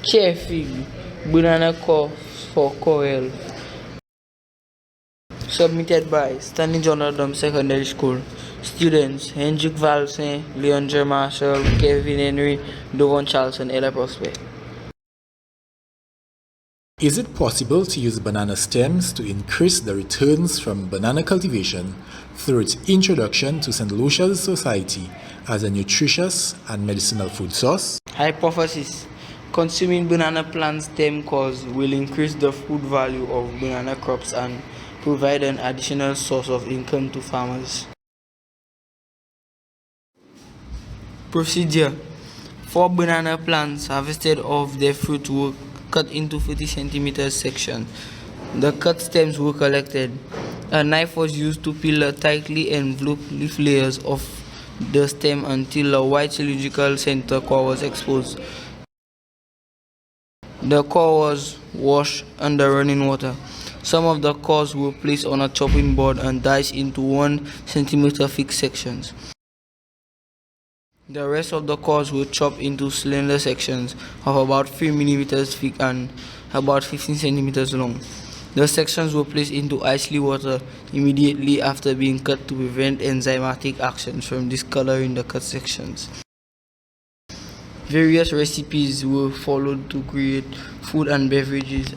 Cherry fig, banana core for Corel. Submitted by Stanley Odlum Secondary School. Students Hendrik Valsin, Leandre Marshall, Kevin Henry, Dovon Charlson, Ella Prospect. Is it possible to use banana stems to increase the returns from banana cultivation through its introduction to St. Lucia's society as a nutritious and medicinal food source? Hypothesis: consuming banana plant stem cores will increase the food value of banana crops and provide an additional source of income to farmers. Procedure: 4 banana plants harvested off their fruit were cut into 40 cm sections. The cut stems were collected. A knife was used to peel the tightly enveloped leaf layers of the stem until a white cylindrical center core was exposed. The core was washed under running water. Some of the cores were placed on a chopping board and diced into 1 cm thick sections. The rest of the cores were chopped into slender sections of about 3 mm thick and about 15 cm long. The sections were placed into icy water immediately after being cut to prevent enzymatic actions from discoloring the cut sections. Various recipes were followed to create food and beverages.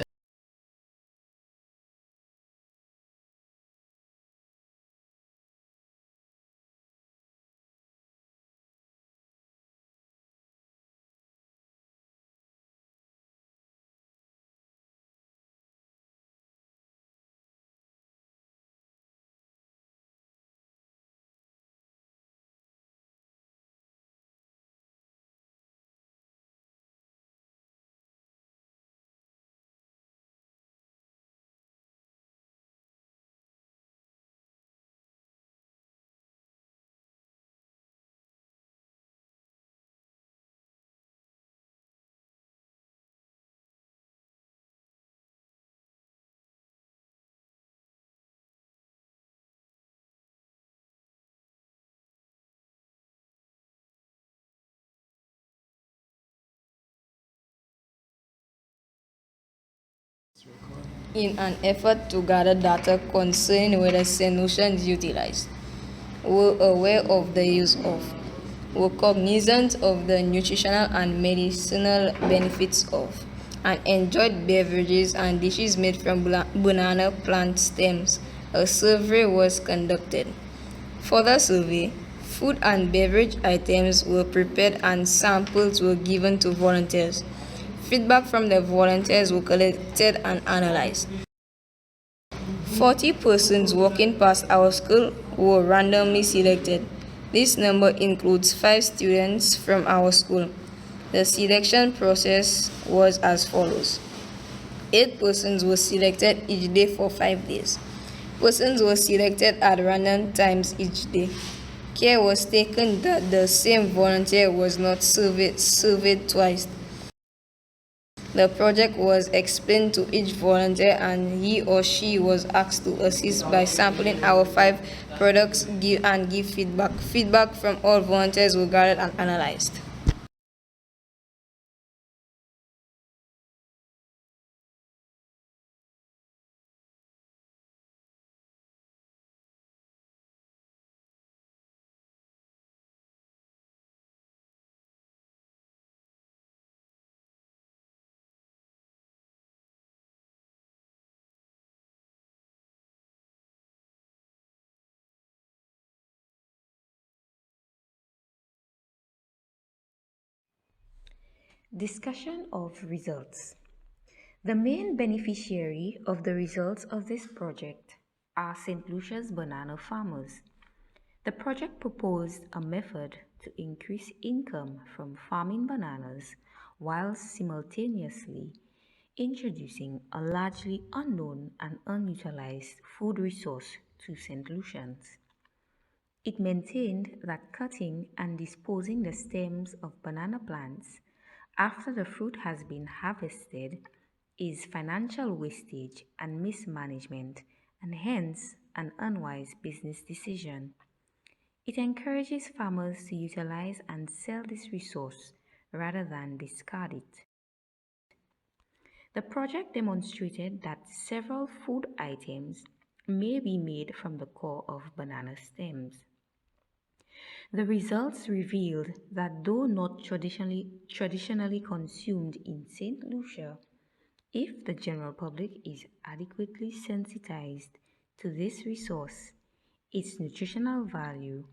In an effort to gather data concerning whether St. Lucia is utilized, were aware of the use of, were cognizant of the nutritional and medicinal benefits of, and enjoyed beverages and dishes made from banana plant stems. A survey was conducted. For the survey, food and beverage items were prepared and samples were given to volunteers. Feedback from the volunteers were collected and analyzed. 40 persons walking past our school were randomly selected. This number includes 5 students from our school. The selection process was as follows. 8 persons were selected each day for 5 days. Persons were selected at random times each day. Care was taken that the same volunteer was not surveyed twice. The project was explained to each volunteer and he or she was asked to assist by sampling our 5 products and give feedback. Feedback from all volunteers were gathered and analyzed. Discussion of results. The main beneficiary of the results of this project are St. Lucia's banana farmers. The project proposed a method to increase income from farming bananas while simultaneously introducing a largely unknown and unutilized food resource to St. Lucians. It maintained that cutting and disposing the stems of banana plants after the fruit has been harvested is financial wastage and mismanagement and hence an unwise business decision. It encourages farmers to utilize and sell this resource rather than discard it. The project demonstrated that several food items may be made from the core of banana stems. The results revealed that though not traditionally consumed in St. Lucia, if the general public is adequately sensitized to this resource, its nutritional value,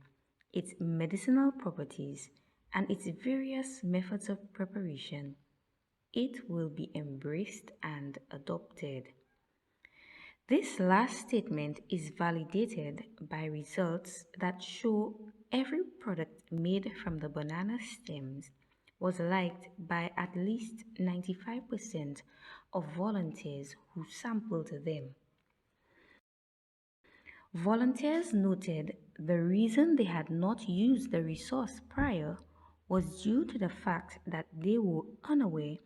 its medicinal properties, and its various methods of preparation, it will be embraced and adopted. This last statement is validated by results that show every product made from the banana stems was liked by at least 95% of volunteers who sampled them. Volunteers noted the reason they had not used the resource prior was due to the fact that they were unaware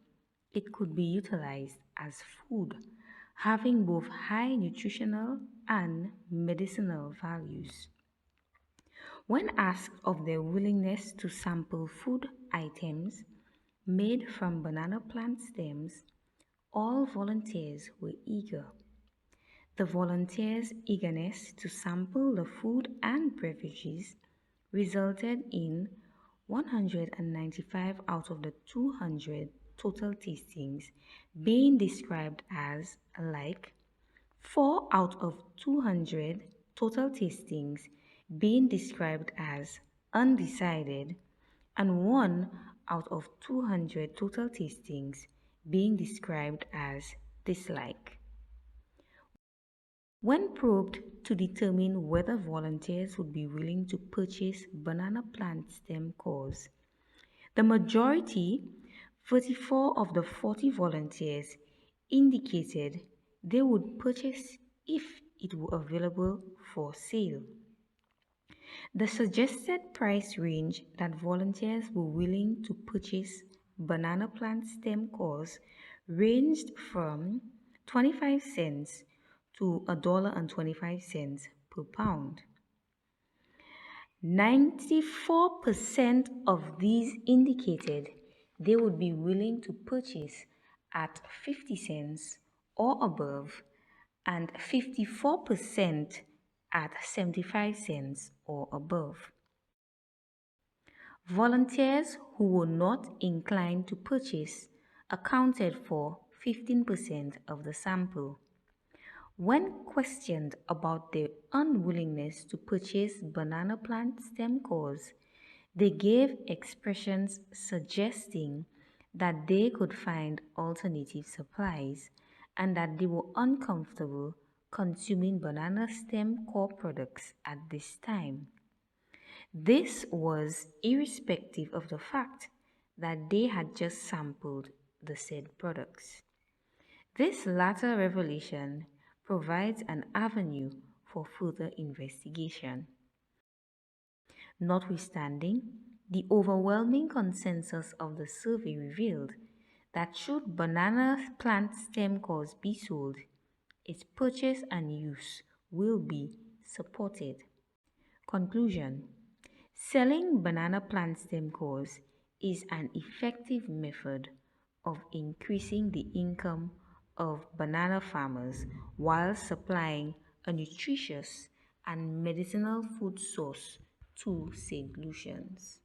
it could be utilized as food, having both high nutritional and medicinal values. When asked of their willingness to sample food items made from banana plant stems, all volunteers were eager. The volunteers' eagerness to sample the food and beverages resulted in 195 out of the 200 total tastings being described as like, 4 out of 200 total tastings being described as undecided, and 1 out of 200 total tastings being described as dislike. When probed to determine whether volunteers would be willing to purchase banana plant stem cores, the majority, 34 of the 40 volunteers, indicated they would purchase if it were available for sale. The suggested price range that volunteers were willing to purchase banana plant stem cores ranged from 25 cents to $1.25 per pound. 94% of these indicated they would be willing to purchase at 50 cents or above, and 54% at 75 cents or above. Volunteers who were not inclined to purchase accounted for 15% of the sample. When questioned about their unwillingness to purchase banana plant stem cores, they gave expressions suggesting that they could find alternative supplies and that they were uncomfortable consuming banana stem core products at this time. This was irrespective of the fact that they had just sampled the said products. This latter revelation provides an avenue for further investigation. Notwithstanding, the overwhelming consensus of the survey revealed that should banana plant stem cores be sold, its purchase and use will be supported. Conclusion: selling banana plant stem cores is an effective method of increasing the income of banana farmers while supplying a nutritious and medicinal food source to St. Lucians.